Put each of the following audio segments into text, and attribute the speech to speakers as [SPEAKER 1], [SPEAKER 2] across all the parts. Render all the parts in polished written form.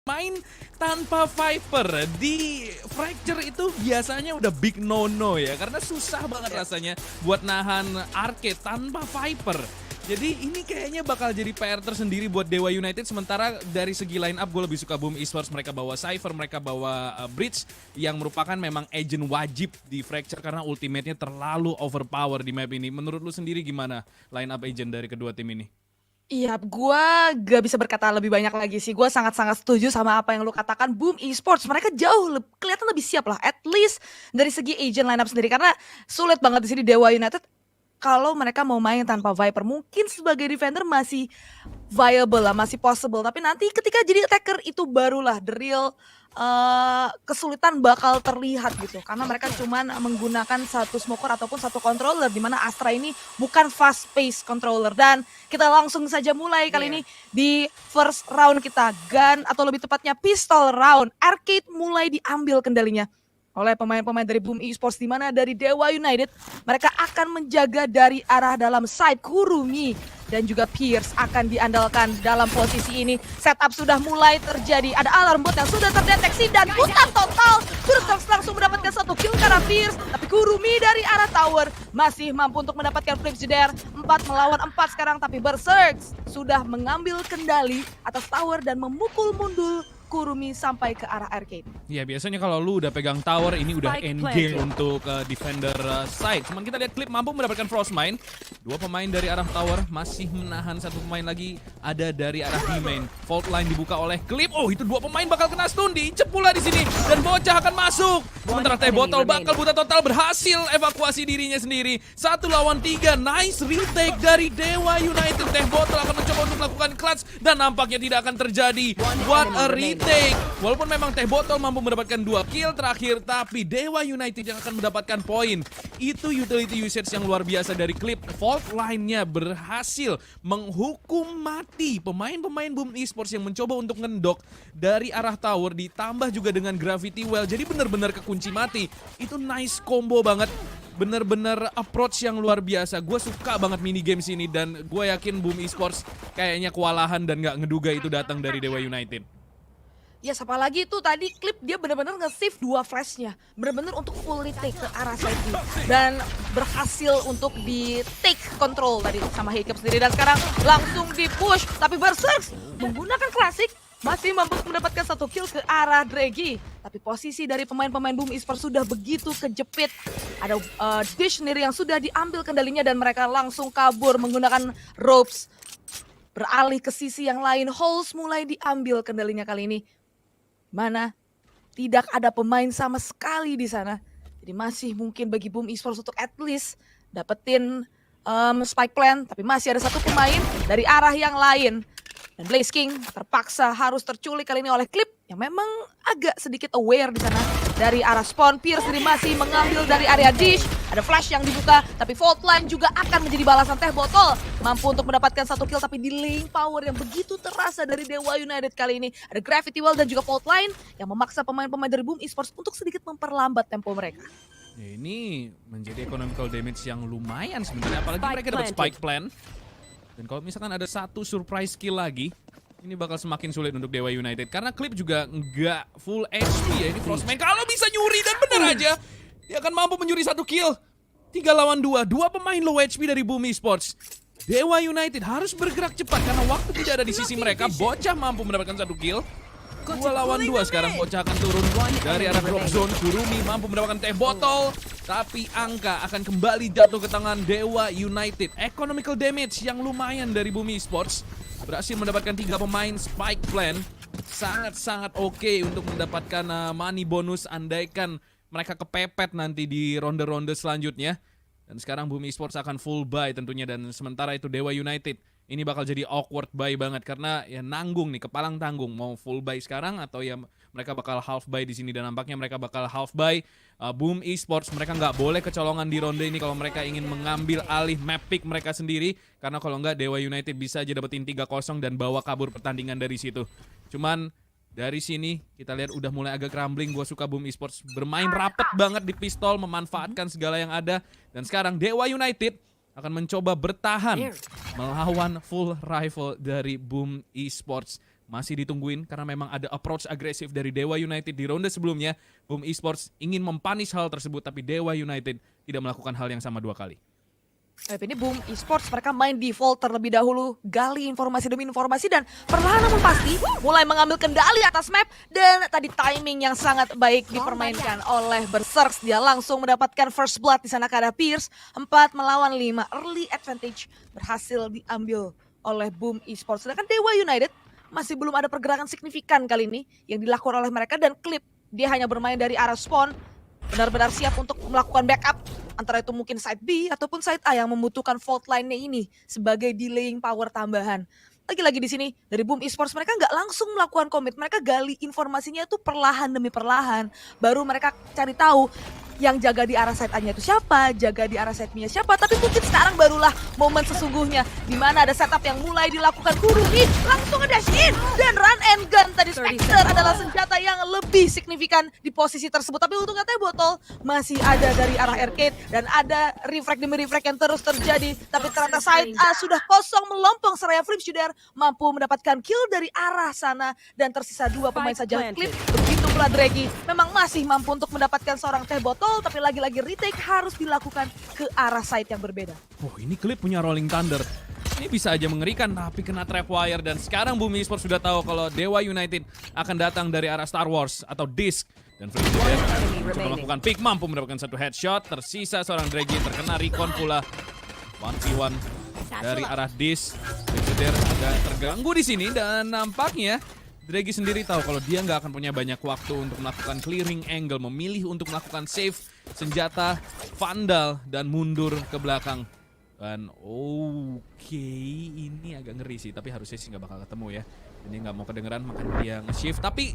[SPEAKER 1] Main tanpa Viper di Fracture itu biasanya udah big no-no ya, karena susah banget rasanya buat nahan Arcade tanpa Viper. Jadi ini kayaknya bakal jadi PR tersendiri buat Dewa United. Sementara dari segi line up gue lebih suka Boom Esports. Mereka bawa Cypher, mereka bawa Bridge yang merupakan memang agent wajib di Fracture karena ultimate-nya terlalu overpower di map ini. Menurut lu sendiri gimana line up agent dari kedua tim ini?
[SPEAKER 2] Iya, gua gak bisa berkata lebih banyak lagi sih. Gua sangat-sangat setuju sama apa yang lu katakan. Boom Esports, mereka jauh kelihatan lebih siap lah. At least dari segi agent lineup sendiri, karena sulit banget di sini Dewa United kalau mereka mau main tanpa Viper. Mungkin sebagai defender masih viable lah, masih possible. Tapi nanti ketika jadi attacker itu barulah the real kesulitan bakal terlihat gitu. Karena mereka cuman menggunakan satu smoker ataupun satu controller, di mana Astra ini bukan fast pace controller. Dan kita langsung saja mulai kali ini di first round kita, gun atau lebih tepatnya pistol round. Arcade mulai diambil kendalinya oleh pemain-pemain dari Boom Esports, di mana dari Dewa United mereka akan menjaga dari arah dalam side. Kurumi dan juga Pierce akan diandalkan dalam posisi ini. Setup sudah mulai terjadi, ada alarm bot yang sudah terdeteksi dan hutan total. Berserks langsung mendapatkan satu kill karena Pierce, tapi Kurumi dari arah tower masih mampu untuk mendapatkan Frigidaire. 4 melawan 4 sekarang, tapi Berserks sudah mengambil kendali atas tower dan memukul mundur Kurumi sampai ke arah arcade.
[SPEAKER 1] Ya biasanya kalau lu udah pegang tower ini udah endgame untuk defender side. Cuman kita lihat Clip mampu mendapatkan Frostmine. Dua pemain dari arah tower masih menahan satu pemain lagi ada dari arah B-main. Fault line dibuka oleh Clip. Oh, itu dua pemain bakal kena stun, diinjek pula di sini dan Bocah akan masuk. Sementara Teh Botol bakal buta total berhasil evakuasi dirinya sendiri. 1 lawan 3. Nice retake dari Dewa United. Teh Botol akan mencoba untuk melakukan clutch dan nampaknya tidak akan terjadi. What a retake. Walaupun memang Teh Botol mampu mendapatkan 2 kill terakhir, tapi Dewa United yang akan mendapatkan poin. Itu utility usage yang luar biasa dari Clip. Fault line-nya berhasil menghukum mati pemain-pemain Boom Esports yang mencoba untuk ngendok dari arah tower, ditambah juga dengan Gravity Well. Jadi benar-benar kekunci mati. Itu nice combo banget. Bener-bener approach yang luar biasa. Gue suka banget mini games ini dan gue yakin Boom Esports kayaknya kewalahan dan gak ngeduga itu datang dari Dewa United.
[SPEAKER 2] Yes, apalagi itu tadi Clip dia benar-benar nge-save 2 flashnya, benar-benar untuk full retake ke arah side B dan berhasil untuk di take control tadi sama Hiccup sendiri, dan sekarang langsung di push, tapi Berserks menggunakan klasik masih mampu mendapatkan 1 kill ke arah Draggy. Tapi posisi dari pemain-pemain Boom Esports sudah begitu kejepit. Ada Dictionary yang sudah diambil kendalinya dan mereka langsung kabur menggunakan ropes. Beralih ke sisi yang lain, Holes mulai diambil kendalinya kali ini. Mana tidak ada pemain sama sekali di sana. Jadi masih mungkin bagi Boom Esports untuk at least dapetin spike plan. Tapi masih ada satu pemain dari arah yang lain. Dan Blaze King terpaksa harus terculik kali ini oleh Clip yang memang agak sedikit aware di sana. Dari arah spawn, Pierce sendiri masih mengambil dari area dish. Ada flash yang dibuka, tapi Fault Line juga akan menjadi balasan Teh Botol. Mampu untuk mendapatkan 1 kill, tapi delaying power yang begitu terasa dari Dewa United kali ini. Ada Gravity Well dan juga Fault Line yang memaksa pemain-pemain dari Boom Esports untuk sedikit memperlambat tempo mereka.
[SPEAKER 1] Ya, ini menjadi economical damage yang lumayan sebenarnya, apalagi mereka dapat spike plan. Dan kalau misalkan ada satu surprise kill lagi, ini bakal semakin sulit untuk Dewa United. Karena Clip juga nggak full HP ya. Ini Frostman kalau bisa nyuri dan bener aja, dia akan mampu mencuri 1 kill. 3 lawan 2. 2 pemain low HP dari Boom Esports. Dewa United harus bergerak cepat karena waktu tidak ada di sisi mereka. Bocah mampu mendapatkan 1 kill. 2 lawan 2 sekarang Bocah akan turun dari arah drop zone. Kurumi mampu mendapatkan Teh Botol, tapi angka akan kembali jatuh ke tangan Dewa United. Economical damage yang lumayan dari Boom Esports. Berhasil mendapatkan 3 pemain spike plan. Sangat-sangat oke untuk mendapatkan money bonus andaikan mereka kepepet nanti di ronde-ronde selanjutnya. Dan sekarang Boom Esports akan full buy tentunya, dan sementara itu Dewa United ini bakal jadi awkward buy banget karena ya nanggung nih, kepalang tanggung mau full buy sekarang atau ya mereka bakal half buy di sini, dan nampaknya mereka bakal half buy. Boom Esports mereka nggak boleh kecolongan di ronde ini kalau mereka ingin mengambil alih map pick mereka sendiri, karena kalau nggak Dewa United bisa aja dapetin 3-0 dan bawa kabur pertandingan dari situ. Cuman dari sini kita lihat udah mulai agak crumbling. Gue suka Boom Esports bermain rapet banget di pistol, memanfaatkan segala yang ada, dan sekarang Dewa United akan mencoba bertahan melawan full rifle dari Boom Esports. masih ditungguin karena memang ada approach agresif dari Dewa United di ronde sebelumnya. Boom Esports ingin mempunish hal tersebut, tapi Dewa United tidak melakukan hal yang sama 2 kali.
[SPEAKER 2] Ini Boom Esports mereka main default terlebih dahulu, gali informasi demi informasi dan perlahan namun pasti mulai mengambil kendali atas map dan tadi timing yang sangat baik dipermainkan oleh Berserks. Dia langsung mendapatkan first blood di sana karena Pierce 4 melawan 5. Early advantage berhasil diambil oleh Boom Esports. Sedangkan Dewa United masih belum ada pergerakan signifikan kali ini yang dilakukan oleh mereka dan Clip dia hanya bermain dari arah spawn, benar-benar siap untuk melakukan backup. Antara itu mungkin side B ataupun side A yang membutuhkan fault line-nya ini sebagai delaying power tambahan. Lagi-lagi di sini dari Boom Esports mereka nggak langsung melakukan commit, mereka gali informasinya itu perlahan demi perlahan. Baru mereka cari tahu yang jaga di arah side A-nya itu siapa, jaga di arah side B-nya siapa. Tapi mungkin sekarang barulah momen sesungguhnya di mana ada setup yang mulai dilakukan Kurumi, langsung nge-dash in dan run and gun. Tadi Spectre adalah senjata yang lebih signifikan di posisi tersebut. Tapi untungnya teh botol masih ada dari arah arcade dan ada refrag demi refrag yang terus terjadi. Tapi ternyata side A sudah kosong melompong seraya Flip Shooter mampu mendapatkan kill dari arah sana dan tersisa 2 pemain saja. Clip begitu pula Draggy memang masih mampu untuk mendapatkan seorang teh botol. Tapi lagi-lagi retake harus dilakukan ke arah side yang berbeda.
[SPEAKER 1] Oh, ini Clip punya Rolling Thunder. Ini bisa aja mengerikan tapi kena Trapwire dan sekarang Boom Esports sudah tahu kalau Dewa United akan datang dari arah Star Wars atau Disc. Dan Flip Shooter untuk melakukan pick mampu mendapatkan 1 headshot. Tersisa seorang Draggy terkena recon pula. 1v1 dari arah Disc. Flip Shooter agak terganggu di sini dan nampaknya Draggy sendiri tahu kalau dia nggak akan punya banyak waktu untuk melakukan clearing angle, memilih untuk melakukan save senjata Vandal dan mundur ke belakang. Dan ini agak ngeri sih, tapi harusnya sih nggak bakal ketemu ya. Ini nggak mau kedengeran makanya dia nge-shift. Tapi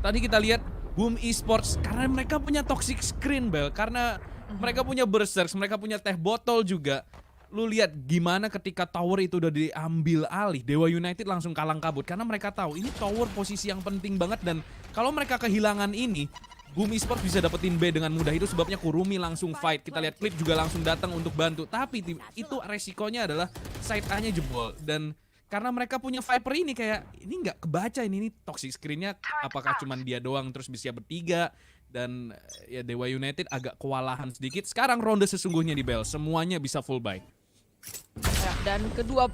[SPEAKER 1] tadi kita lihat Boom Esports karena mereka punya toxic screen Bel, karena mereka punya Berserks, mereka punya teh botol juga. Lu lihat gimana ketika tower itu udah diambil alih, Dewa United langsung kalang kabut karena mereka tahu ini tower posisi yang penting banget dan kalau mereka kehilangan ini, Boom Esports bisa dapetin B dengan mudah. Itu sebabnya Kurumi langsung fight. Kita lihat Clip juga langsung datang untuk bantu. Tapi itu resikonya adalah side A-nya jebol dan karena mereka punya Viper ini kayak ini nggak kebaca ini toxic screen-nya apakah cuman dia doang terus bisa bertiga. Dan ya Dewa United agak kewalahan sedikit. Sekarang ronde sesungguhnya di Bell, semuanya bisa full buy.
[SPEAKER 2] Ya, dan kedua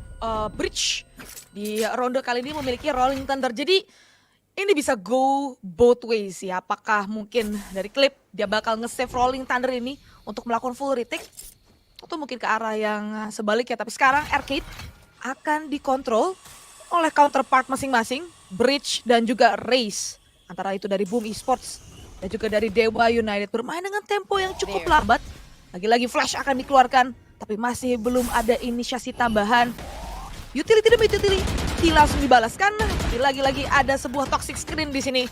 [SPEAKER 2] bridge di ronde kali ini memiliki Rolling Thunder. Jadi ini bisa go both ways ya. Apakah mungkin dari Clip dia bakal nge-save Rolling Thunder ini untuk melakukan full retake atau mungkin ke arah yang sebaliknya. Tapi sekarang arcade akan dikontrol oleh counterpart masing-masing, Bridge dan juga Race. Antara itu dari Boom Esports dan juga dari Dewa United bermain dengan tempo yang cukup lambat. Lagi-lagi flash akan dikeluarkan. Tapi masih belum ada inisiasi tambahan. Utility demi utility langsung dibalaskan. Tapi lagi-lagi ada sebuah toxic screen di sini.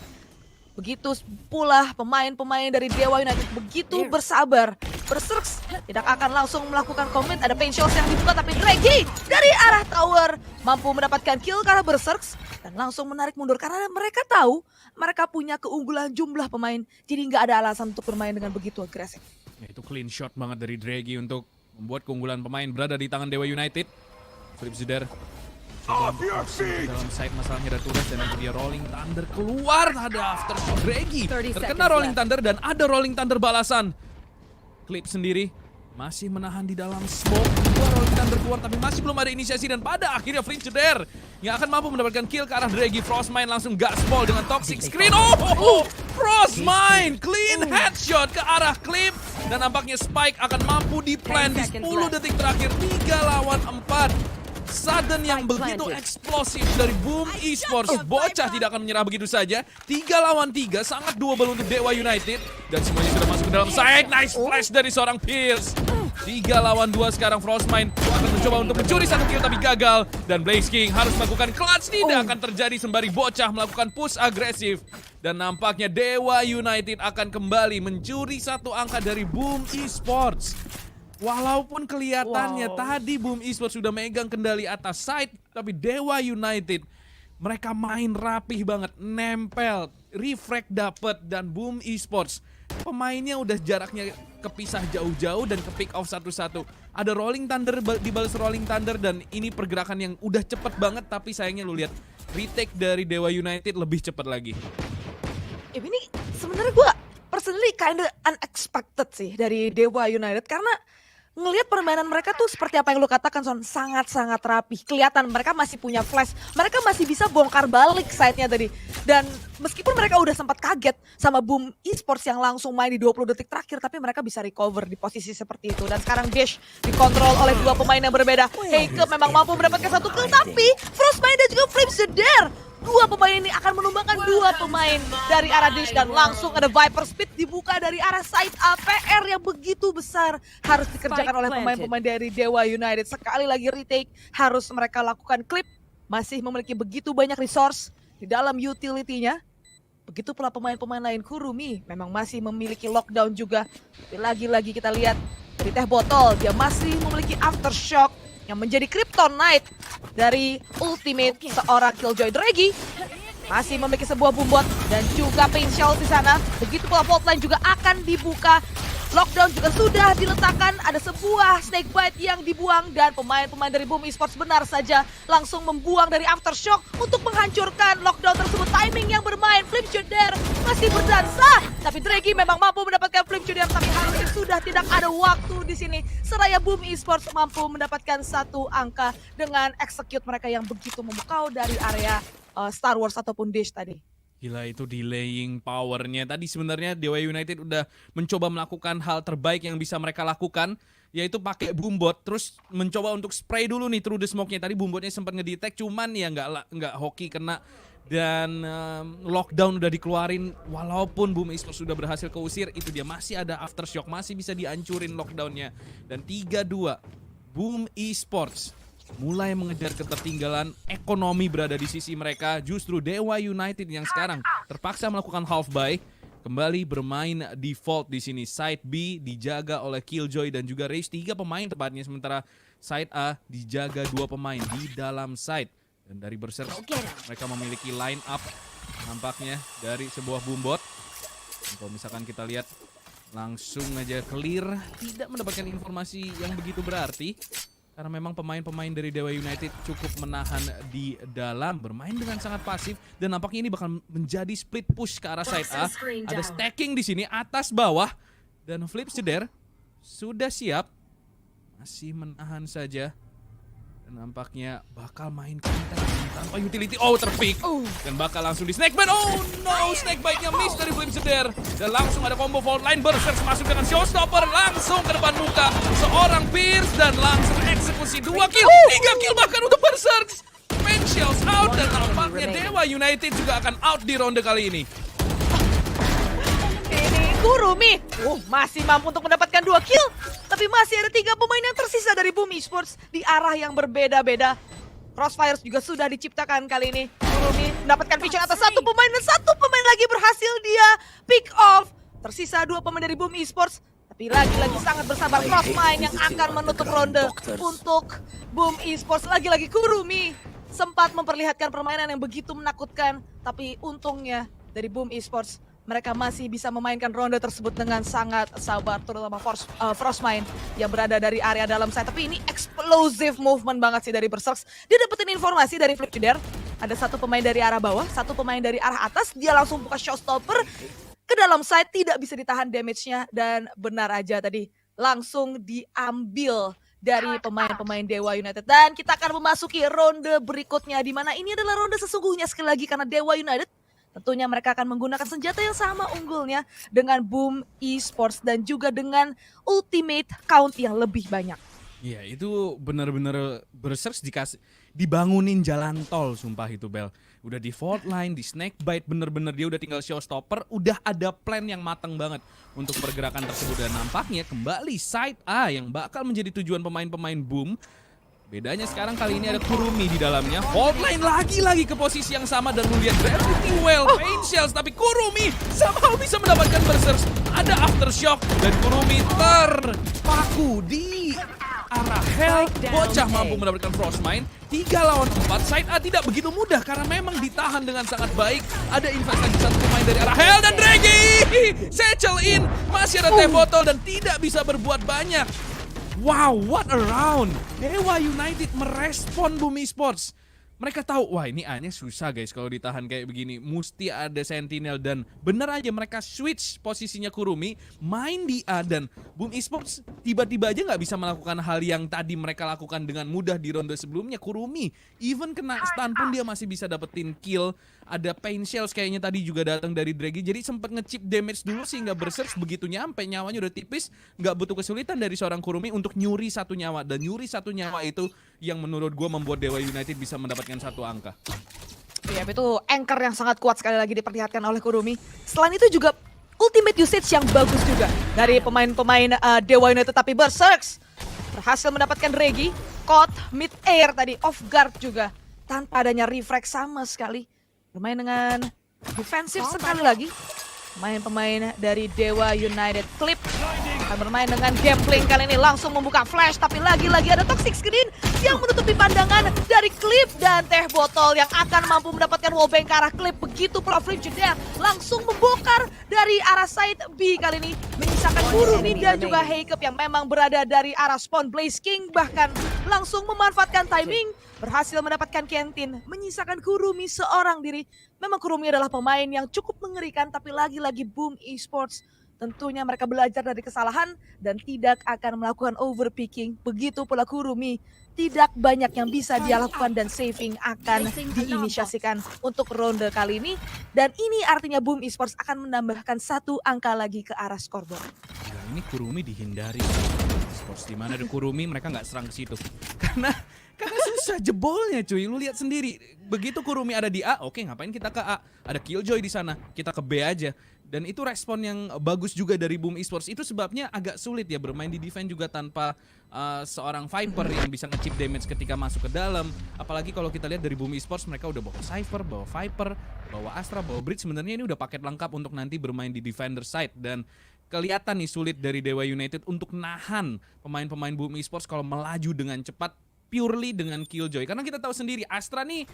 [SPEAKER 2] Begitu pula pemain-pemain dari Dewa United begitu bersabar. Berserks tidak akan langsung melakukan comment. Ada paint shots yang dibuka tapi Draggy dari arah tower mampu mendapatkan kill karena Berserks dan langsung menarik mundur karena mereka tahu mereka punya keunggulan jumlah pemain. Jadi nggak ada alasan untuk bermain dengan begitu agresif.
[SPEAKER 1] Ya, itu clean shot banget dari Draggy untuk membuat keunggulan pemain berada di tangan Dewa United. Flip Shooter dalam side masalahnya ada Turret dan nanti dia Rolling Thunder keluar. Ada aftershock Draggy terkena Rolling Thunder dan ada Rolling Thunder balasan. Clip sendiri masih menahan di dalam smoke. Dua Rolling Thunder keluar tapi masih belum ada inisiasi dan pada akhirnya Flip Shooter yang akan mampu mendapatkan kill ke arah Draggy. Frostmine langsung gaspol dengan toxic screen. Frostmine clean headshot ke arah Clip dan nampaknya Spike akan mampu di-plan di 10 detik terakhir. 3 lawan 4. Sudden yang begitu eksplosif dari Boom Esports. Bocah tidak akan menyerah begitu saja. 3 lawan 3 sangat doable untuk Dewa United dan semuanya sudah masuk ke dalam side. Nice flash dari seorang Pierce. 3 lawan 2 sekarang Frostmine akan mencoba untuk mencuri 1 kill tapi gagal. Dan Blaze King harus melakukan clutch. Tidak akan terjadi sembari bocah melakukan push agresif. Dan nampaknya Dewa United akan kembali mencuri 1 angka dari Boom Esports. Walaupun kelihatannya tadi Boom Esports sudah megang kendali atas side, tapi Dewa United mereka main rapih banget, nempel, refrag dapet dan Boom Esports pemainnya udah jaraknya kepisah jauh-jauh dan ke pick off satu-satu. Ada Rolling Thunder dibalas Rolling Thunder dan ini pergerakan yang udah cepet banget tapi sayangnya lu lihat retake dari Dewa United lebih cepat lagi.
[SPEAKER 2] Ini sebenarnya gue personally kinda unexpected sih dari Dewa United karena ngelihat permainan mereka tuh seperti apa yang lu katakan Son, sangat-sangat rapi. Kelihatan mereka masih punya flash, mereka masih bisa bongkar balik side-nya tadi. Dan meskipun mereka udah sempat kaget sama Boom Esports yang langsung main di 20 detik terakhir, tapi mereka bisa recover di posisi seperti itu. Dan sekarang Dash dikontrol oleh dua pemain yang berbeda. Heike memang mampu mendapatkan satu kill, tapi Frostmine dan juga Flames the Dare. Dua pemain ini akan menumbangkan dua pemain dari arah Dash dan langsung ada Viper Speed dibuka dari arah side A. PR yang begitu besar harus dikerjakan oleh pemain-pemain dari Dewa United. Sekali lagi retake harus mereka lakukan. Clip masih memiliki begitu banyak resource di dalam utility-nya. Begitu pula pemain-pemain lain. Kurumi memang masih memiliki lockdown juga. Tapi lagi-lagi kita lihat dari Teh Botol, dia masih memiliki aftershock yang menjadi Kryptonite dari ultimate seorang Killjoy. Draggy masih memiliki sebuah bumbot dan juga Pain Shells di sana. Begitu pula Faultline juga akan dibuka. Lockdown juga sudah diletakkan, ada sebuah Snakebite yang dibuang dan pemain-pemain dari Boom Esports benar saja langsung membuang dari Aftershock untuk menghancurkan lockdown tersebut. Timing yang bermain, Flip Joder masih berdansa, tapi Draggy memang mampu mendapatkan Flip Joder, tapi harusnya sudah tidak ada waktu di sini. Seraya Boom Esports mampu mendapatkan satu angka dengan execute mereka yang begitu memukau dari area Star Wars ataupun Dash tadi.
[SPEAKER 1] Gila, itu delaying powernya. Tadi sebenarnya Dewa United udah mencoba melakukan hal terbaik yang bisa mereka lakukan, yaitu pakai boombot, terus mencoba untuk spray dulu nih through the smoke-nya. Tadi boombotnya sempat ngedetect, cuman ya nggak hoki kena. Dan lockdown udah dikeluarin, walaupun Boom Esports sudah berhasil keusir, itu dia masih ada aftershock, masih bisa dihancurin lockdownnya. Dan 3-2, Boom Esports mulai mengejar ketertinggalan. Ekonomi berada di sisi mereka. Justru Dewa United yang sekarang terpaksa melakukan half buy, kembali bermain default di sini. Side B dijaga oleh Killjoy dan juga Rage, 3 pemain tepatnya, sementara side A dijaga 2 pemain di dalam side. Dan dari Berserk mereka memiliki line up nampaknya dari sebuah boombot. Kalau misalkan kita lihat langsung aja clear, tidak mendapatkan informasi yang begitu berarti. Karena memang pemain-pemain dari Dewa United cukup menahan di dalam, bermain dengan sangat pasif, dan nampaknya ini bakal menjadi split push ke arah side A. Ada stacking di sini atas bawah, dan Flip Ceder sudah siap, masih menahan saja. Dan nampaknya bakal main counter tanpa utility. Oh, terpick. Dan bakal langsung di Snakebite. Oh no, Snakebite-nya miss dari Flip Ceder. Dan langsung ada combo Faultline. Berserk masuk dengan Showstopper. Langsung ke depan muka seorang Pierce. Dan langsung eksekusi 2 kill. 3 kill bahkan untuk Berserk. Pain Shells out. Dan nampaknya Dewa United juga akan out di ronde kali ini.
[SPEAKER 2] Kurumi masih mampu untuk mendapatkan 2 kill, tapi masih ada 3 pemain yang tersisa dari Boom Esports di arah yang berbeda-beda. Crossfires juga sudah diciptakan kali ini. Kurumi mendapatkan vision atas 1 pemain dan 1 pemain lagi berhasil dia pick off. Tersisa 2 pemain dari Boom Esports, tapi lagi-lagi sangat bersabar Crossmine yang akan menutup ronde untuk Boom Esports. Lagi-lagi Kurumi sempat memperlihatkan permainan yang begitu menakutkan, tapi untungnya dari Boom Esports mereka masih bisa memainkan ronde tersebut dengan sangat sabar, terutama Frostmine yang berada dari area dalam side. Tapi ini explosive movement banget sih dari Berserk. Dia dapetin informasi dari Flip Joder, ada 1 pemain dari arah bawah, 1 pemain dari arah atas. Dia langsung buka Showstopper ke dalam side, tidak bisa ditahan damage-nya. Dan benar aja tadi langsung diambil dari pemain-pemain Dewa United. Dan kita akan memasuki ronde berikutnya, di mana ini adalah ronde sesungguhnya sekali lagi, karena Dewa United tentunya mereka akan menggunakan senjata yang sama unggulnya dengan Boom Esports dan juga dengan ultimate count yang lebih banyak.
[SPEAKER 1] Iya, itu benar-benar Berserk dibangunin jalan tol, sumpah itu Bel. Udah di Faultline, di Snakebite, bener-bener dia udah tinggal Showstopper, udah ada plan yang matang banget untuk pergerakan tersebut. Dan nampaknya kembali side A yang bakal menjadi tujuan pemain-pemain Boom. Bedanya sekarang kali ini ada Kurumi di dalamnya. Faultline lagi-lagi ke posisi yang sama dan lu lihat Gravity Well, Pain Shells, tapi Kurumi somehow bisa mendapatkan Berserk. Ada Aftershock dan Kurumi terpaku di arah Hell. Bocah mampu mendapatkan Frostmine. 3 lawan 4. Side A tidak begitu mudah karena memang ditahan dengan sangat baik. Ada investasi 1 pemain dari arah Hell dan Draggy settle in. Masih ada Teh Botol dan tidak bisa berbuat banyak. Wow, what a round. Dewa United merespon Boom Esports. Mereka tahu, wah ini A-nya susah guys kalau ditahan kayak begini. Mesti ada Sentinel dan bener aja mereka switch posisinya Kurumi, main di A dan Boom Esports tiba-tiba aja nggak bisa melakukan hal yang tadi mereka lakukan dengan mudah di ronde sebelumnya. Kurumi even kena stun pun dia masih bisa dapetin kill. Ada Pain Shells kayaknya tadi juga datang dari Draggy. Jadi sempat nge-chip damage dulu sehingga Berserk begitu nyampe nyawanya udah tipis. Nggak butuh kesulitan dari seorang Kurumi untuk nyuri 1 nyawa. Dan nyuri 1 nyawa itu yang menurut gue membuat Dewa United bisa mendapatkan 1 angka.
[SPEAKER 2] Iya, itu anchor yang sangat kuat sekali lagi diperlihatkan oleh Kurumi. Selain itu juga ultimate usage yang bagus juga dari pemain-pemain Dewa United. Tapi Berserk berhasil mendapatkan Regi, caught mid air tadi, off guard juga. Tanpa adanya refract sama sekali. Bermain dengan defensif sekali lagi. Pemain-pemain dari Dewa United. Clip akan bermain dengan gambling kali ini. Langsung membuka flash. Tapi lagi-lagi ada toxic screen yang menutupi pandangan dari Clip. Dan Teh Botol yang akan mampu mendapatkan wallbang ke arah Clip. Begitu pula Flip Jeder langsung membongkar dari arah side B kali ini. Menyisakan Kurumi dan juga Heikep yang memang berada dari arah spawn Blaze King. Bahkan langsung memanfaatkan timing. Berhasil mendapatkan Kentin, menyisakan Kurumi seorang diri. Memang Kurumi adalah pemain yang cukup mengerikan, tapi lagi-lagi Boom Esports. Tentunya mereka belajar dari kesalahan dan tidak akan melakukan overpicking. Begitu pula Kurumi, tidak banyak yang bisa dia lakukan dan saving akan diinisiasikan untuk ronde kali ini. Dan ini artinya Boom Esports akan menambahkan 1 angka lagi ke arah scoreboard.
[SPEAKER 1] Ya, ini Kurumi dihindari. Sports di mana ada Kurumi mereka nggak serang ke situ. Karena susah jebolnya cuy, lu lihat sendiri. Begitu Kurumi ada di A, oke ngapain kita ke A? Ada Killjoy di sana, kita ke B aja. Dan itu respon yang bagus juga dari Boom Esports. Itu sebabnya agak sulit ya bermain di defense juga tanpa seorang Viper yang bisa nge-chip damage ketika masuk ke dalam. Apalagi kalau kita lihat dari Boom Esports mereka udah bawa Cypher, bawa Viper, bawa Astra, bawa Bridge. Sebenarnya ini udah paket lengkap untuk nanti bermain di defender side. Dan kelihatan nih sulit dari Dewa United untuk nahan pemain-pemain Boom Esports kalau melaju dengan cepat purely dengan Killjoy. Karena kita tahu sendiri Astra nih,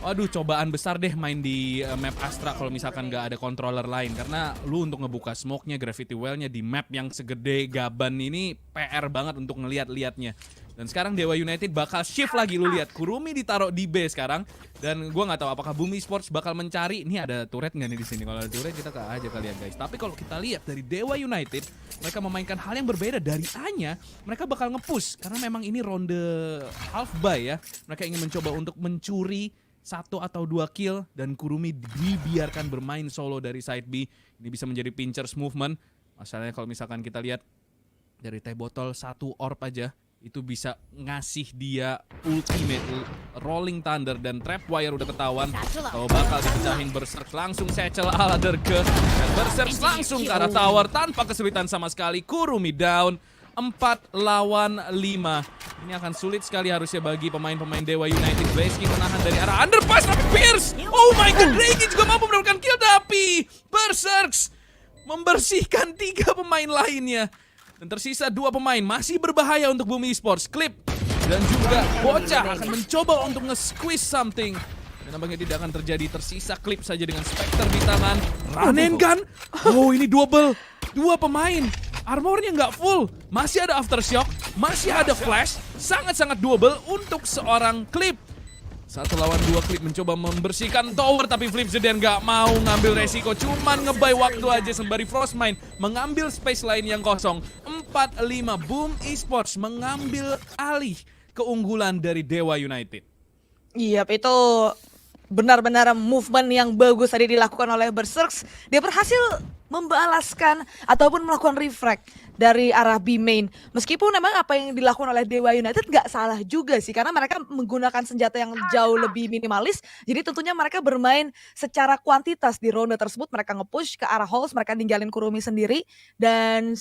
[SPEAKER 1] waduh cobaan besar deh main di map Astra kalau misalkan gak ada controller lain. Karena lu untuk ngebuka smoke-nya, gravity well-nya di map yang segede Gaban ini PR banget untuk ngeliat-liatnya. Dan sekarang Dewa United bakal shift lagi, lu lihat Kurumi ditaruh di B sekarang. Dan gua nggak tahu apakah Boom Esports bakal mencari, ini ada turret nggak nih di sini? Kalau ada turret kita ke aja kalian guys. Tapi kalau kita lihat dari Dewa United, mereka memainkan hal yang berbeda dari A-nya. Mereka bakal nge-push karena memang ini ronde half buy ya. Mereka ingin mencoba untuk mencuri 1 atau 2 kill dan Kurumi dibiarkan bermain solo dari side B. Ini bisa menjadi pinchers movement. Masalahnya kalau misalkan kita lihat dari Teh Botol 1 orb aja itu bisa ngasih dia ultimate Rolling Thunder dan Trapwire udah ketahuan. Kalau bakal dipecahin Berserk langsung Satchel Aladar ke dan Berserk langsung ke arah tower tanpa kesulitan sama sekali. Kurumi down 4 lawan 5. Ini akan sulit sekali harusnya bagi pemain-pemain Dewa United. Blaze King menahan dari arah underpass tapi Pierce, oh my god, Draggy juga mampu mendapatkan kill tapi Berserk membersihkan 3 pemain lainnya. Dan tersisa 2 pemain masih berbahaya untuk Boom Esports. Clip dan juga Bocah akan mencoba untuk nge-squeeze something. Dan nampaknya tidak akan terjadi. Tersisa Clip saja dengan Spectre di tangan. Run and gun. Oh ini double. 2 pemain. Armornya nggak full. Masih ada Aftershock. Masih ada Flash. Sangat-sangat double untuk seorang Clip. 1 lawan 2 Clip mencoba membersihkan tower tapi Flip Zedian nggak mau ngambil resiko, cuman ngebuy waktu aja sembari Frostmine mengambil space lain yang kosong. 4-5 Boom Esports mengambil alih keunggulan dari Dewa United.
[SPEAKER 2] Iya, itu benar-benar movement yang bagus tadi dilakukan oleh Berserk. Dia berhasil membalaskan ataupun melakukan refract dari arah B main. Meskipun memang apa yang dilakukan oleh Dewa United gak salah juga sih. Karena mereka menggunakan senjata yang jauh lebih minimalis. Jadi tentunya mereka bermain secara kuantitas di ronde tersebut. Mereka nge-push ke arah halls, mereka ninggalin Kurumi sendiri. Dan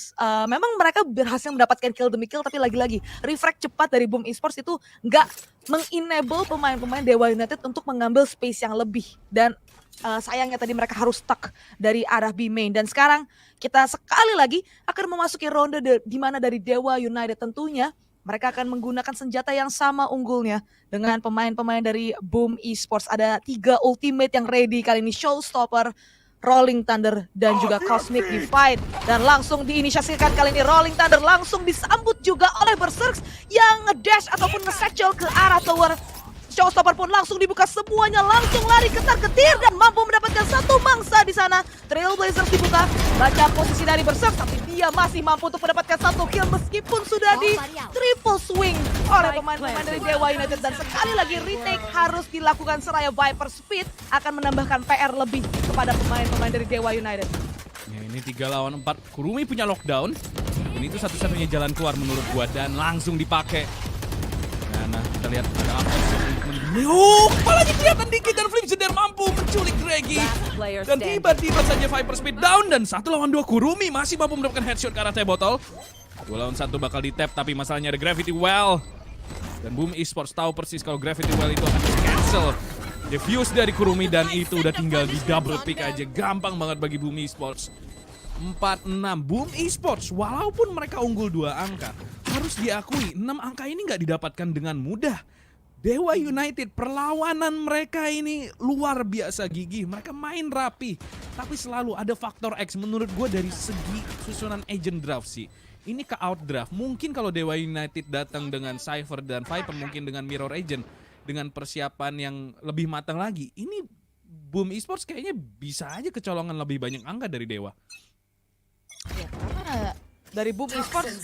[SPEAKER 2] memang mereka berhasil mendapatkan kill demi kill. Tapi lagi-lagi refract cepat dari Boom Esports itu gak meng-enable pemain-pemain Dewa United untuk mengambil space yang lebih. Dan sayangnya tadi mereka harus stuck dari arah B main. Dan sekarang kita sekali lagi akan memasuki ronde di mana dari Dewa United tentunya mereka akan menggunakan senjata yang sama unggulnya dengan pemain-pemain dari Boom Esports. Ada 3 ultimate yang ready kali ini, Showstopper, Rolling Thunder, dan juga Cosmic Divide. Dan langsung diinisiasikan kali ini Rolling Thunder langsung disambut juga oleh Berserk yang nge-dash ataupun nge-satchel ke arah tower. Showstopper pun langsung dibuka semuanya, langsung lari ketar-ketir dan mampu mendapatkan satu mangsa di sana. Trailblazers dibuka, baca posisi dari Berserk, tapi dia masih mampu untuk mendapatkan satu kill meskipun sudah di triple swing oleh pemain-pemain dari Dewa United. Dan sekali lagi retake harus dilakukan seraya Viper Speed akan menambahkan PR lebih kepada pemain-pemain dari Dewa United.
[SPEAKER 1] Ya, ini 3 lawan 4. Kurumi punya lockdown. Dan itu satu-satunya jalan keluar menurut gua dan langsung dipakai. Nah, kita lihat ada apa sih. Apalagi kelihatan dikit dan Flip Seder mampu menculik Reggie. Dan tiba-tiba saja Viper Speed down dan 1 lawan 2 Kurumi masih mampu mendapatkan headshot ke arah teh botol. 2 lawan 1 bakal di tap tapi masalahnya ada Gravity Well. Dan Boom Esports tahu persis kalau Gravity Well itu akan di-cancel. Defuse dari Kurumi dan itu udah tinggal di double pick aja. Gampang banget bagi Boom Esports. 4-6 Boom Esports walaupun mereka unggul 2 angka harus diakui 6 angka ini nggak didapatkan dengan mudah. Dewa United perlawanan mereka ini luar biasa gigih, mereka main rapi tapi selalu ada faktor X menurut gue dari segi susunan agent draft sih. Ini ke outdraft. Mungkin kalau Dewa United datang dengan Cypher dan Viper mungkin dengan Mirror Agent dengan persiapan yang lebih matang lagi, ini Boom Esports kayaknya bisa aja kecolongan lebih banyak angka dari Dewa.
[SPEAKER 2] Ya, karena dari Boom Esports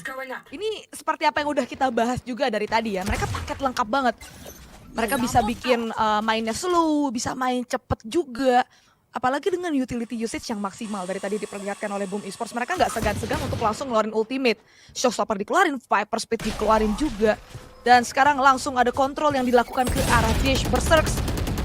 [SPEAKER 2] ini seperti apa yang udah kita bahas juga dari tadi ya. Mereka paket lengkap banget. Mereka bisa bikin mainnya slow, bisa main cepet juga. Apalagi dengan utility usage yang maksimal dari tadi diperlihatkan oleh Boom Esports. Mereka nggak segan-segan untuk langsung ngeluarin ultimate. Showstopper dikeluarin, Viper Speed dikeluarin juga. Dan sekarang langsung ada kontrol yang dilakukan ke arah Dish. Berserk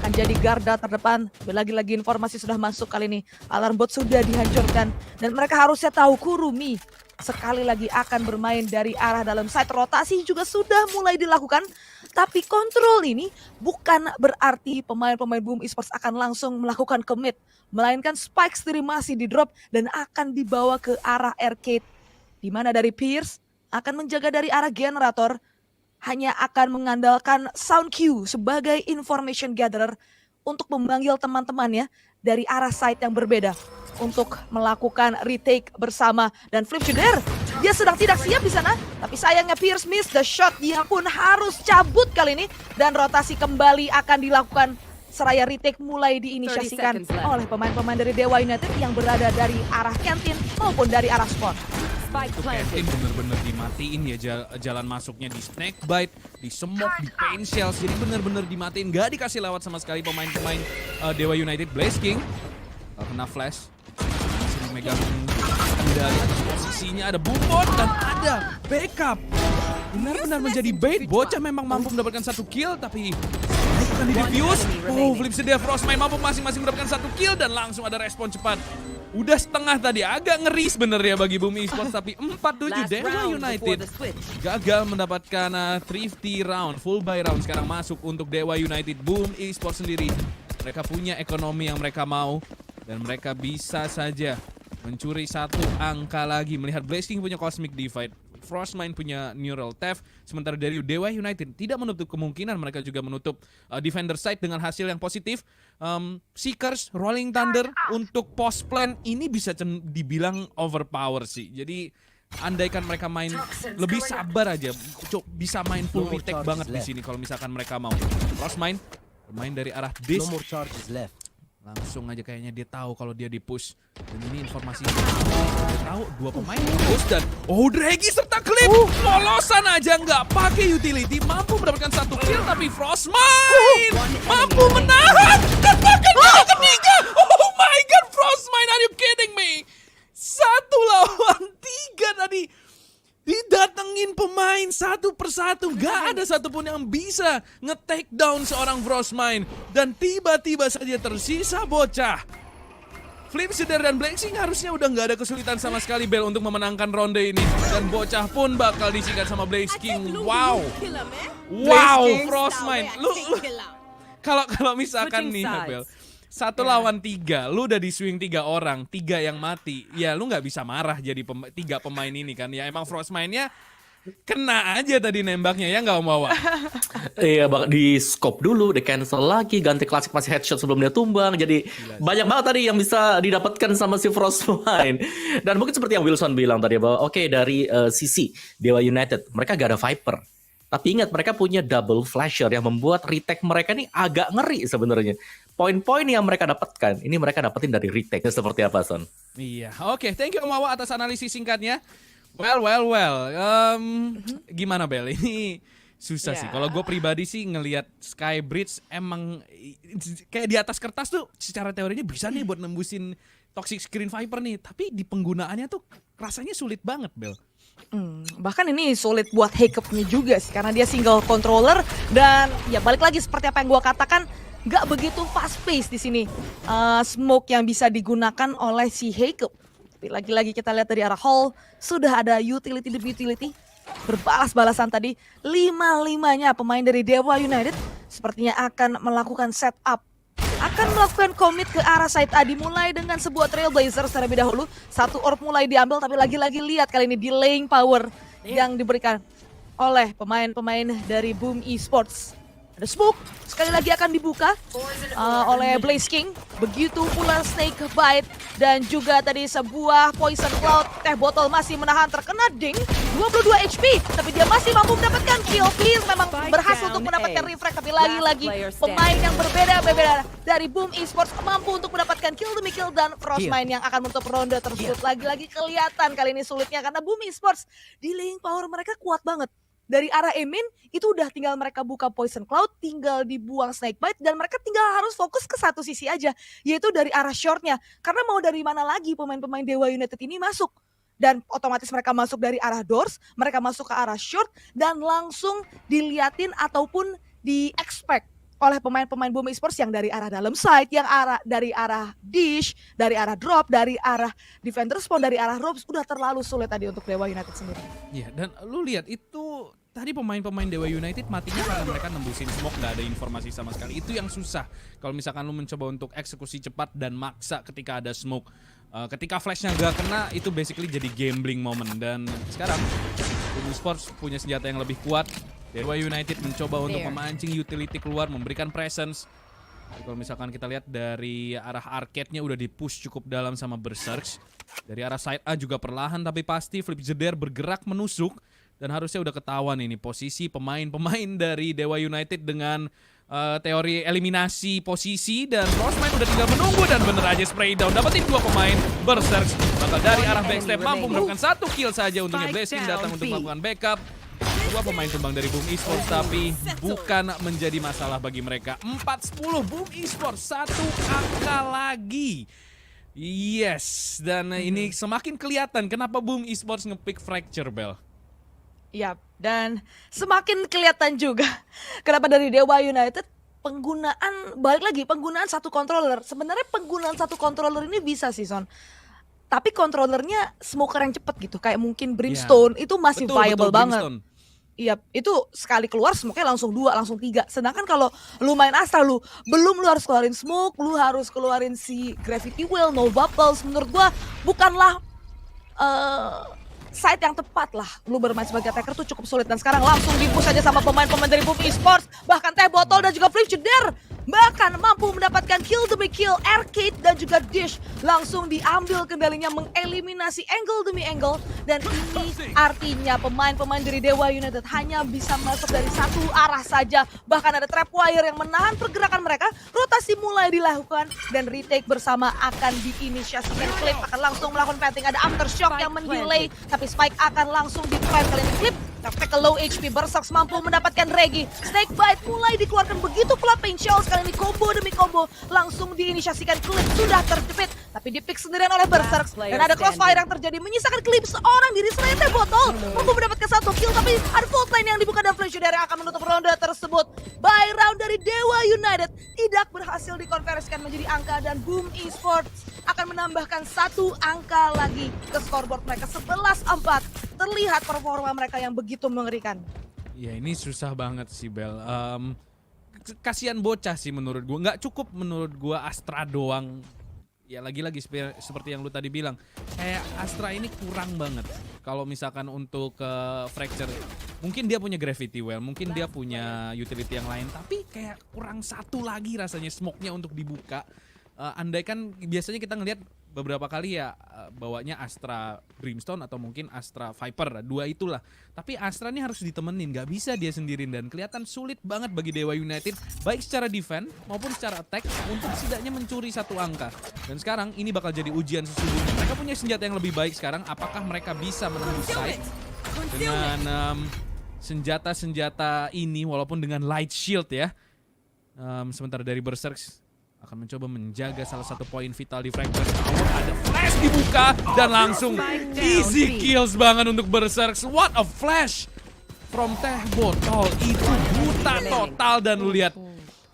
[SPEAKER 2] akan jadi garda terdepan. Lagi-lagi informasi sudah masuk kali ini. Alarm bot sudah dihancurkan. Dan mereka harusnya tahu Kurumi sekali lagi akan bermain dari arah dalam side. Rotasi juga sudah mulai dilakukan. Tapi kontrol ini bukan berarti pemain-pemain Boom Esports akan langsung melakukan commit. Melainkan Spike sendiri masih di drop dan akan dibawa ke arah arcade. Di mana dari Pierce akan menjaga dari arah generator. Hanya akan mengandalkan sound cue sebagai information gatherer untuk memanggil teman-temannya dari arah site yang berbeda untuk melakukan retake bersama. Dan Flip Seder, dia sedang tidak siap di sana, tapi sayangnya Pierce miss the shot, dia pun harus cabut kali ini dan rotasi kembali akan dilakukan seraya retake mulai diinisiasikan oleh pemain-pemain dari Dewa United yang berada dari arah kantin maupun dari arah spawn.
[SPEAKER 1] Untuk Kentin bener-bener dimatiin ya jalan masuknya di Snakebite, di Smoke, di Pain Shells. Jadi bener-bener dimatiin, gak dikasih lewat sama sekali pemain-pemain Dewa United. Blaze King kena flash, masih memegang kendali atas posisinya. Ada Boombot dan ada backup. Benar-benar menjadi bait. Bocah memang mampu mendapatkan 1 kill tapi akan di-defuse. Flip Seder, Frostmine mampu masing-masing mendapatkan 1 kill dan langsung ada respon cepat. Udah setengah tadi, agak ngeri sebenarnya bagi Boom Esports, tapi 4-7 Dewa United gagal mendapatkan thrifty round, full buy round sekarang masuk untuk Dewa United. Boom Esports sendiri, mereka punya ekonomi yang mereka mau dan mereka bisa saja mencuri 1 angka lagi. Melihat Blaze King punya Cosmic Divide, Frostmine punya Neural Theft, sementara dari Dewa United tidak menutup kemungkinan mereka juga menutup defender side dengan hasil yang positif. Seekers, Rolling Thunder untuk post plan ini bisa dibilang overpower sih. Jadi andaikan mereka main lebih sabar aja, bisa main full retake banget di sini kalau misalkan mereka mau. Frostmine bermain dari arah Dish. Langsung aja kayaknya dia tahu kalau dia di-push. Dan ini informasi dia tahu 2 pemain di-push dan Draghi serta Clip lolosan aja nggak pakai utility, mampu mendapatkan 1 kill tapi Frostmine mampu menahan dan bahkan kill ketiga. Oh my god, Frostmine, are you kidding me? 1 lawan 3 tadi. Didatengin pemain satu persatu, gak ada satupun yang bisa nge-take down seorang Frostmine. Dan tiba-tiba saja tersisa bocah. Flip Seder dan Blazing harusnya udah gak ada kesulitan sama sekali Bel untuk memenangkan ronde ini. Dan bocah pun bakal disikat sama Blaze King. Wow, Frostmine. Lu kalau misalkan nih Bel, 1 lawan 3, lu udah di swing 3 orang, 3 yang mati. Ya lu nggak bisa marah jadi 3 pemain ini kan. Ya emang Frostmine-nya kena aja tadi nembaknya ya nggak Wawa?
[SPEAKER 3] Iya, di scope dulu, di cancel lagi, ganti klasik masih headshot sebelum dia tumbang. Jadi banyak banget tadi yang bisa didapatkan sama si Frostmine. Dan mungkin seperti yang Wilson bilang tadi bahwa oke, dari sisi Dewa United, mereka gak ada Viper. Tapi ingat mereka punya double flasher yang membuat retake mereka nih agak ngeri sebenarnya. Poin-poin yang mereka dapatkan, ini mereka dapetin dari retake. Seperti apa, Son?
[SPEAKER 1] Iya, oke. Thank you Om Wawa atas analisis singkatnya. Well. Gimana Bel? Ini susah sih.
[SPEAKER 2] Ya.
[SPEAKER 1] Kalau gue pribadi sih ngelihat Skybridge emang kayak di atas kertas tuh secara teorinya bisa nih buat nembusin Toxic Screen Viper nih. Tapi di penggunaannya tuh rasanya sulit banget Bel.
[SPEAKER 2] Bahkan ini sulit buat Hiccup-nya juga sih karena dia single controller dan ya balik lagi seperti apa yang gua katakan nggak begitu fast pace di sini. Smoke yang bisa digunakan oleh si Hiccup. Tapi lagi-lagi kita lihat dari arah hall sudah ada utility demi utility berbalas-balasan tadi. 5-5-nya pemain dari Dewa United sepertinya akan melakukan setup, akan melakukan commit ke arah side A, dimulai dengan sebuah Trailblazers terlebih dahulu. Satu orb mulai diambil tapi lagi-lagi lihat kali ini delaying power yang diberikan oleh pemain-pemain dari Boom Esports. Ada smoke, sekali lagi akan dibuka oleh Blaze King. Begitu pula Snake Bite dan juga tadi sebuah Poison Cloud. Teh Botol masih menahan, terkena ding 22 HP, tapi dia masih mampu mendapatkan kill. Clear memang berhasil untuk mendapatkan refract, tapi lagi-lagi pemain yang berbeda dari Boom Esports mampu untuk mendapatkan kill demi kill dan Frostmine yang akan menutup ronde tersebut. Lagi-lagi kelihatan kali ini sulitnya karena Boom Esports delaying power mereka kuat banget. Dari arah Emin itu udah tinggal mereka buka Poison Cloud, tinggal dibuang Snakebite dan mereka tinggal harus fokus ke satu sisi aja, yaitu dari arah shortnya. Karena mau dari mana lagi pemain-pemain Dewa United ini masuk. Dan otomatis mereka masuk dari arah doors, mereka masuk ke arah short dan langsung diliatin ataupun di-expect oleh pemain-pemain Boom Esports yang dari arah dalam side, yang dari arah dish, dari arah drop, dari arah defender spawn, dari arah ropes. Udah terlalu sulit tadi untuk Dewa United sendiri.
[SPEAKER 1] Iya, dan lu lihat itu tadi pemain-pemain Dewa United matinya karena mereka nembusin smoke, nggak ada informasi sama sekali. Itu yang susah. Kalau misalkan lu mencoba untuk eksekusi cepat dan maksa ketika ada smoke. Ketika flashnya nggak kena, itu basically jadi gambling moment. Dan sekarang Boom Esports punya senjata yang lebih kuat. Dewa United mencoba untuk memancing utility keluar, memberikan presence. Jadi kalau misalkan kita lihat dari arah arcade-nya udah di-push cukup dalam sama Berserk. Dari arah side A juga perlahan tapi pasti Flip Jeder bergerak menusuk. Dan harusnya udah ketahuan ini posisi pemain-pemain dari Dewa United dengan teori eliminasi posisi. Dan Frostmine udah tinggal menunggu dan bener aja spray down. Dapetin 2 pemain Berserk. Bakal dari arah backstep mampu mendapatkan 1 kill saja. Untungnya Blazing datang untuk melakukan backup. 2 pemain tumbang dari Boom Esports tapi bukan menjadi masalah bagi mereka. 4-10 Boom Esports, 1 angka lagi. Yes, dan ini semakin kelihatan kenapa Boom Esports nge-pick Fracture, Bel.
[SPEAKER 2] Yap, dan semakin kelihatan juga kenapa dari Dewa United penggunaan satu controller. Sebenarnya penggunaan satu controller ini bisa sih, Son. Tapi kontrolernya smoker yang cepet gitu, kayak mungkin Brimstone itu masih viable banget.
[SPEAKER 1] Brimstone.
[SPEAKER 2] Iya, itu sekali keluar smoke-nya langsung 2, langsung 3. Sedangkan kalau lu main Astra, lu harus keluarin smoke, lu harus keluarin si Gravity Well, no bubbles. Menurut gua bukanlah site yang tepat lah. Lu bermain sebagai attacker tuh cukup sulit. Dan sekarang langsung di-push aja sama pemain-pemain dari Boom Esports. Bahkan Teh Botol dan juga Flip Jeder bahkan mampu mendapatkan kill demi kill. Arcade dan juga Dish langsung diambil kendalinya, mengeliminasi angle demi angle. Dan ini artinya pemain-pemain dari Dewa United hanya bisa masuk dari satu arah saja. Bahkan ada trapwire yang menahan pergerakan mereka. Rotasi mulai dilakukan dan retake bersama akan diinisiasikan. Clip akan langsung melakukan planting. Ada aftershock yang mendelay, tapi Spike akan langsung di-plant kali ini. Clip tapi ke low HP, Berserk mampu mendapatkan Regi. Snakebite mulai dikeluarkan, begitu pula Pain Shells kali ini combo demi combo langsung diinisiasikan. Clip sudah terjepit tapi di-pick sendirian oleh Berserk dan ada crossfire yang terjadi menyisakan Clip seorang diri selain Teh Botol mampu mendapatkan 1 kill tapi ada fault line yang dibuka dan Flash dari akan menutup ronde tersebut. Buy round dari Dewa United tidak berhasil dikonversikan menjadi angka dan Boom Esports akan menambahkan 1 angka lagi ke scoreboard mereka 11-4. Terlihat performa mereka yang begitu mengerikan.
[SPEAKER 1] Ya ini susah banget sih, Bel. Kasihan bocah sih menurut gua. Nggak cukup menurut gua Astra doang. Ya lagi-lagi seperti yang lu tadi bilang. Kayak Astra ini kurang banget. Kalau misalkan untuk Fracture, mungkin dia punya Gravity Well, mungkin dia punya utility yang lain. Tapi kayak kurang 1 lagi rasanya smoke-nya untuk dibuka. andai kan biasanya kita ngelihat beberapa kali ya bawanya Astra Brimstone atau mungkin Astra Viper, dua itulah. Tapi Astra ini harus ditemenin, nggak bisa dia sendirian dan kelihatan sulit banget bagi Dewa United baik secara defense maupun secara attack untuk setidaknya mencuri satu angka. Dan sekarang ini bakal jadi ujian sesungguhnya. Mereka punya senjata yang lebih baik sekarang, apakah mereka bisa menembus site dengan senjata-senjata ini walaupun dengan light shield ya. Sementara dari Berserk akan mencoba menjaga salah satu poin vital di Fracture Tower. Ada flash dibuka dan langsung easy kills banget untuk Berserk. What a flash from Teh Botol, itu buta total dan lu lihat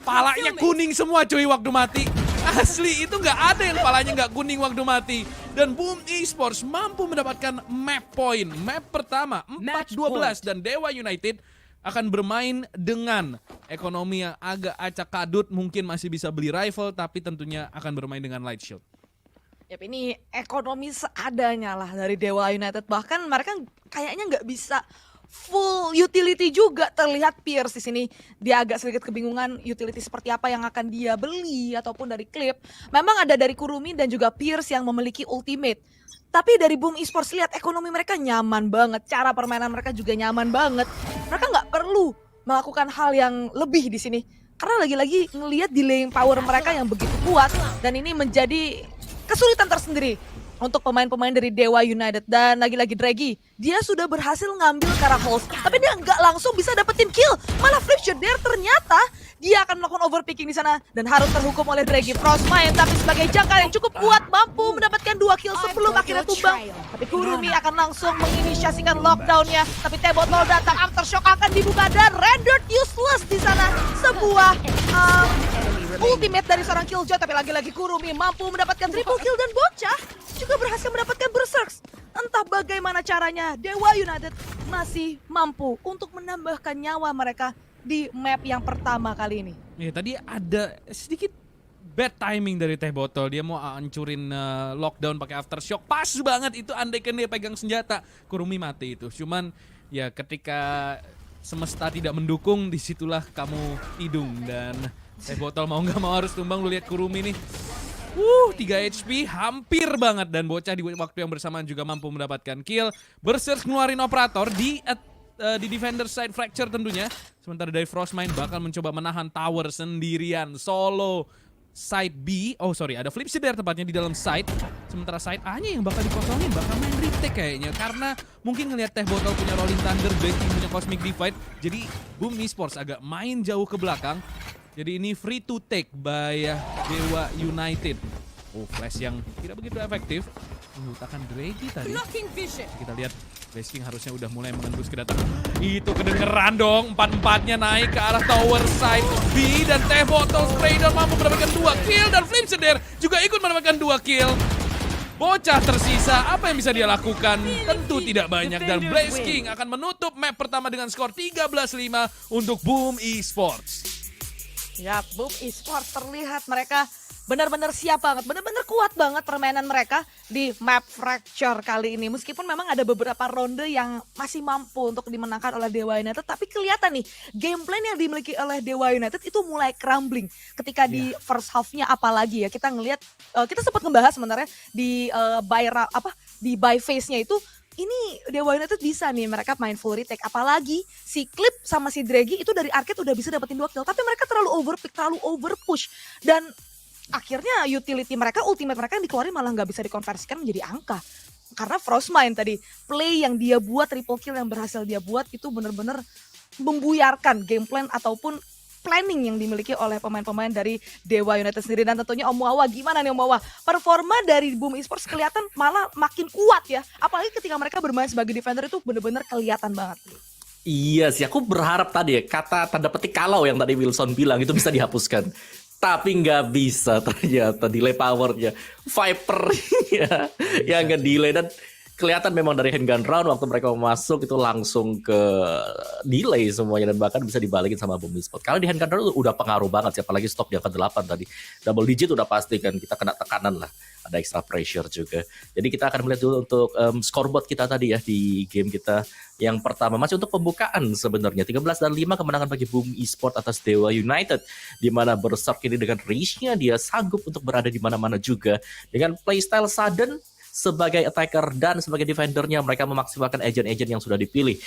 [SPEAKER 1] palanya kuning semua cuy waktu mati. Asli itu nggak ada yang palanya nggak kuning waktu mati. Dan Boom Esports mampu mendapatkan map point. Map pertama 4-12 dan Dewa United akan bermain dengan ekonomi yang agak acak kadut, mungkin masih bisa beli rifle, tapi tentunya akan bermain dengan light shield.
[SPEAKER 2] Yap, ini ekonomi seadanya lah dari Dewa United. Bahkan mereka kayaknya nggak bisa full utility juga. Terlihat Pierce di sini dia agak sedikit kebingungan utility seperti apa yang akan dia beli ataupun dari Clip. Memang ada dari Kurumi dan juga Pierce yang memiliki ultimate. Tapi dari Boom Esports lihat ekonomi mereka nyaman banget, cara permainan mereka juga nyaman banget. Mereka nggak perlu melakukan hal yang lebih di sini karena lagi-lagi ngelihat delaying power mereka yang begitu kuat dan ini menjadi kesulitan tersendiri untuk pemain-pemain dari Dewa United. Dan lagi-lagi Draggy, dia sudah berhasil ngambil ke arah Halls, tapi dia nggak langsung bisa dapetin kill. Malah Flipshot there ternyata dia akan melakukan overpicking di sana dan harus terhukum oleh Draggy. Frostmine tapi sebagai jangkar yang cukup kuat mampu mendapatkan 2 kill sebelum akhirnya tumbang. Tapi Kurumi akan langsung menginisiasikan lockdownnya. Tapi T-Botol datang, Aftershock akan dibuka dan rendered useless di sana. Sebuah ultimate dari seorang Killjoy, tapi lagi-lagi Kurumi mampu mendapatkan triple kill dan Bocah juga berhasil mendapatkan Berserks. Entah bagaimana caranya, Dewa United masih mampu untuk menambahkan nyawa mereka di map yang pertama kali ini.
[SPEAKER 1] Ya, tadi ada sedikit bad timing dari Teh Botol. Dia mau hancurin lockdown pakai Aftershock. Pas banget itu, andaikan dia pegang senjata, Kurumi mati itu. Cuman ya ketika semesta tidak mendukung, disitulah kamu hidung. Dan Teh Botol mau nggak mau harus tumbang. Lu lihat Kurumi nih. 3 HP hampir banget dan Bocah di waktu yang bersamaan juga mampu mendapatkan kill. Berserk ngeluarin operator di defender side Fracture tentunya. Sementara dari Frostmine bakal mencoba menahan tower sendirian solo. Side B, ada Flipside there tepatnya di dalam side. Sementara side A-nya yang bakal dikosongin, bakal main retake kayaknya. Karena mungkin ngelihat Teh Botol punya Rolling Thunder, Breaking punya Cosmic Divide. Jadi Boom Esports agak main jauh ke belakang. Jadi ini free to take by Dewa United. Flash yang tidak begitu efektif. Mengutakan Draggy tadi. Kita lihat Basking harusnya udah mulai mengendus kedatangan. Itu kedengeran dong. 4-4-nya naik ke arah tower side B. Dan Teh Botol Spraydon mampu mendapatkan 2 kill. Dan Flimseder juga ikut mendapatkan 2 kill. Bocah tersisa, apa yang bisa dia lakukan? Tentu tidak banyak. Dan Blaze King akan menutup map pertama dengan skor 13-5 untuk Boom Esports.
[SPEAKER 2] Ya, Boom Esports terlihat mereka benar-benar siap banget, benar-benar kuat banget permainan mereka di map Fracture kali ini. Meskipun memang ada beberapa ronde yang masih mampu untuk dimenangkan oleh Dewa United, tapi kelihatan nih game plan yang dimiliki oleh Dewa United itu mulai crumbling ketika di first half-nya. Apalagi ya kita ngelihat, kita sempat ngebahas sebenarnya di buy phase-nya itu. Ini Dewa United bisa nih mereka main full retake. Apalagi si Clip sama si Draggy itu dari arcade udah bisa dapetin 2 kill. Tapi mereka terlalu overpick, terlalu overpush. Dan akhirnya utility mereka, ultimate mereka yang dikeluarin malah nggak bisa dikonversikan menjadi angka. Karena Frostmine tadi, play yang dia buat, triple kill yang berhasil dia buat itu benar-benar membuyarkan game plan ataupun planning yang dimiliki oleh pemain-pemain dari Dewa United sendiri. Dan tentunya Om Wawa, gimana nih Om Wawa? Performa dari Boom Esports kelihatan malah makin kuat ya. Apalagi ketika mereka bermain sebagai defender itu benar-benar kelihatan banget.
[SPEAKER 3] Iya sih, aku berharap tadi ya, kata tanda petik kalau yang tadi Wilson bilang itu bisa dihapuskan. Tapi nggak bisa ternyata, delay powernya. Viper ya, yang nge-delay. Dan kelihatan memang dari handgun round waktu mereka mau masuk itu langsung ke delay semuanya dan bahkan bisa dibalikin sama Boom Esports. Karena di handgun round udah pengaruh banget sih, apalagi stop di angka 8 tadi. Double digit udah pasti kan, kita kena tekanan lah. Ada extra pressure juga. Jadi kita akan melihat dulu untuk scoreboard kita tadi ya di game kita yang pertama. Masih untuk pembukaan sebenarnya. 13-5 kemenangan bagi Boom Esports atas Dewa United. Di mana Berserk ini dengan range-nya dia sanggup untuk berada di mana-mana juga. Dengan playstyle sudden sebagai attacker dan sebagai defendernya mereka memaksimalkan agent-agent yang sudah dipilih.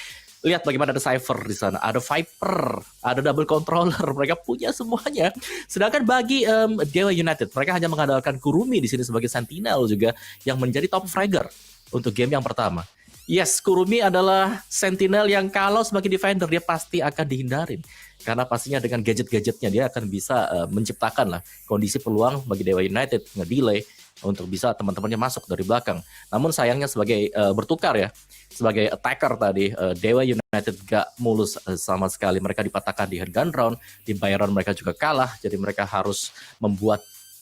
[SPEAKER 3] Lihat bagaimana ada Cypher di sana, ada Viper, ada double controller, mereka punya semuanya. Sedangkan bagi Dewa United, mereka hanya mengandalkan Kurumi di sini sebagai sentinel juga yang menjadi top fragger untuk game yang pertama. Yes, Kurumi adalah sentinel yang kalau sebagai defender dia pasti akan dihindarin. Karena pastinya dengan gadget-gadgetnya dia akan bisa menciptakan lah kondisi peluang bagi Dewa United nge-delay untuk bisa teman-temannya masuk dari belakang. Namun sayangnya sebagai bertukar ya, sebagai attacker tadi, Dewa United gak mulus sama sekali. Mereka dipatahkan di handgun round, di Byron mereka juga kalah, jadi mereka harus membuat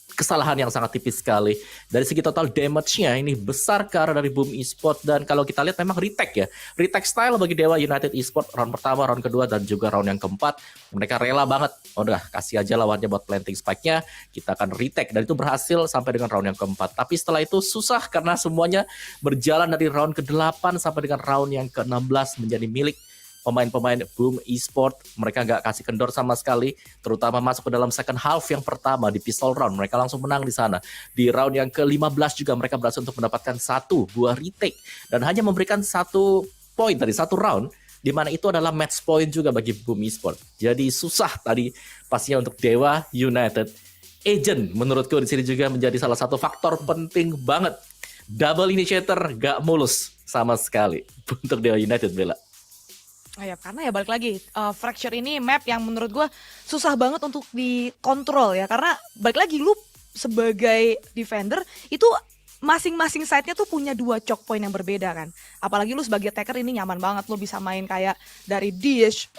[SPEAKER 3] kesalahan yang sangat tipis sekali. Dari segi total damage-nya ini besar ke arah dari Boom Esports, dan kalau kita lihat memang retake ya. Retake style bagi Dewa United Esports round pertama, round kedua, dan juga round yang keempat. Mereka rela banget. Udah, kasih aja lawannya buat planting spike-nya. Kita akan retake, dan itu berhasil sampai dengan round yang keempat. Tapi setelah itu susah karena semuanya berjalan dari round ke-8 sampai dengan round yang ke-16 menjadi milik pemain-pemain Boom Esports. Mereka nggak kasih kendor sama sekali, terutama masuk ke dalam second half yang pertama di pistol round. Mereka langsung menang di sana. Di round yang ke-15 juga mereka berhasil untuk mendapatkan 1 buah retake dan hanya memberikan 1 poin dari 1 round, di mana itu adalah match point juga bagi Boom Esports. Jadi susah tadi pastinya untuk Dewa United. Agent menurutku di sini juga menjadi salah satu faktor penting banget. Double initiator gak mulus sama sekali untuk Dewa United, Bella.
[SPEAKER 2] Oh ya, karena ya balik lagi, Fracture ini map yang menurut gue susah banget untuk dikontrol ya. Karena balik lagi, lu sebagai defender itu masing-masing side-nya tuh punya 2 choke point yang berbeda kan. Apalagi lu sebagai attacker ini nyaman banget, lu bisa main kayak dari dish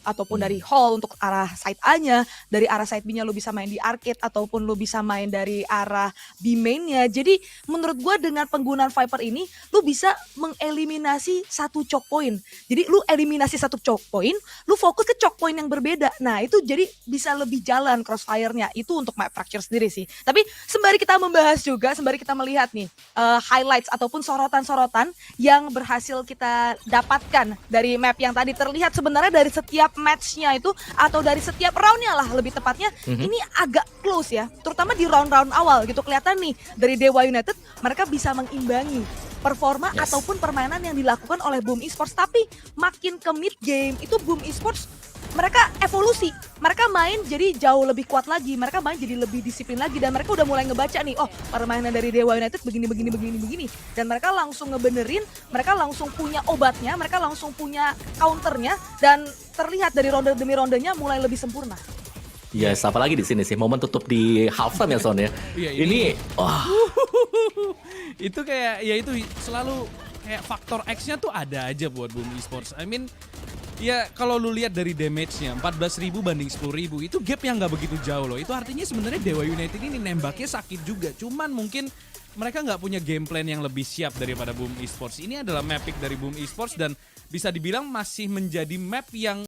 [SPEAKER 2] ataupun dari hall untuk arah side A-nya, dari arah side B-nya lu bisa main di arcade ataupun lu bisa main dari arah B main-nya. Jadi menurut gua dengan penggunaan Viper ini lu bisa mengeliminasi 1 choke point. Jadi lu eliminasi 1 choke point, lu fokus ke choke point yang berbeda. Nah, itu jadi bisa lebih jalan crossfire-nya. Itu untuk map Fracture sendiri sih. Tapi sembari kita membahas juga, sembari kita melihat nih highlights ataupun sorotan-sorotan yang berhasil kita dapatkan dari map yang tadi terlihat. Sebenarnya dari setiap matchnya itu atau dari setiap roundnya lah lebih tepatnya, ini agak close ya, terutama di round-round awal gitu. Kelihatan nih dari Dewa United mereka bisa mengimbangi performa ataupun permainan yang dilakukan oleh Boom Esports. Tapi makin ke mid game itu Boom Esports mereka evolusi, mereka main jadi jauh lebih kuat lagi, mereka main jadi lebih disiplin lagi, dan mereka udah mulai ngebaca nih, oh permainan dari Dewa United begini, dan mereka langsung ngebenerin, mereka langsung punya obatnya, mereka langsung punya counternya, dan terlihat dari ronde demi rondenya mulai lebih sempurna.
[SPEAKER 3] Yes, apalagi di sini sih momen tutup di halftime ya Son ya.
[SPEAKER 1] Iya,
[SPEAKER 3] ini wah.
[SPEAKER 1] Itu kayak ya itu selalu kayak faktor X-nya tuh ada aja buat Boom Esports. I mean, ya kalau lu lihat dari damage-nya 14.000 banding 10.000 itu gap yang nggak begitu jauh loh. Itu artinya sebenarnya Dewa United ini nembaknya sakit juga. Cuman mungkin mereka nggak punya game plan yang lebih siap daripada Boom Esports. Ini adalah map pick dari Boom Esports dan bisa dibilang masih menjadi map yang